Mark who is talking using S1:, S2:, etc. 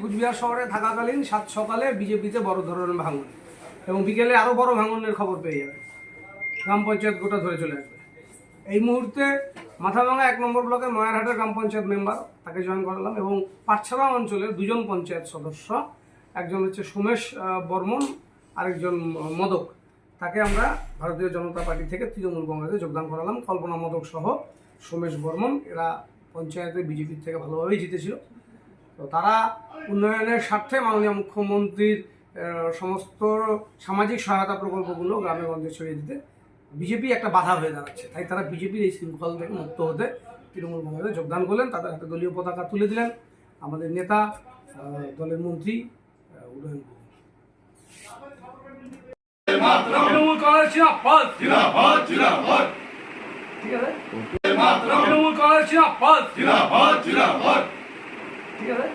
S1: কুচবিহার শহরে থাকাকালীন সকালে বিজেপিতে বড় ধরনের ভাঙন এবং বিকেলে আরও বড় ভাঙনের খবর পেয়ে যাবে। গ্রাম পঞ্চায়েত গোটা ধরে চলে আসবে। এই মুহূর্তে মাথাভাঙা 1 নম্বর ব্লকের ময়ারহাটের গ্রাম পঞ্চায়েত মেম্বার, তাকে জয়েন করালাম, এবং পাঠছাড়া অঞ্চলের 2জন পঞ্চায়েত সদস্য, একজন হচ্ছে সোমেশ বর্মন, আরেকজন মদক, তাকে আমরা ভারতীয় জনতা পার্টি থেকে তৃণমূল কংগ্রেসে যোগদান করালাম। কল্পনা মদক সহ সোমেশ বর্মন, এরা পঞ্চায়েতে বিজেপির থেকে ভালোভাবেই জিতেছিল। তো তারা উন্নয়নের স্বার্থে মাননীয় মুখ্যমন্ত্রীর সমস্ত সামাজিক সহায়তা প্রকল্পগুলো গ্রামে গঞ্জে ছড়িয়ে দিতে বিজেপি একটা বাধা হয়ে দাঁড়াচ্ছে, তাই তারা বিজেপির এই শৃঙ্খল থেকে মুক্ত হতে তৃণমূল কংগ্রেসে যোগদান করলেন। তাদের হাতে দলীয় পতাকা তুলে দিলেন আমাদের নেতা, দলের মন্ত্রী উদয়ন গুহ। তৃণমূল কংগ্রেস জিন্দাবাদ, জিন্দাবাদ, জিন্দাবাদ। ঠিক আছে, তৃণমূল কংগ্রেস জিন্দাবাদ, জিন্দাবাদ, জিন্দাবাদ। ঠিক আছে।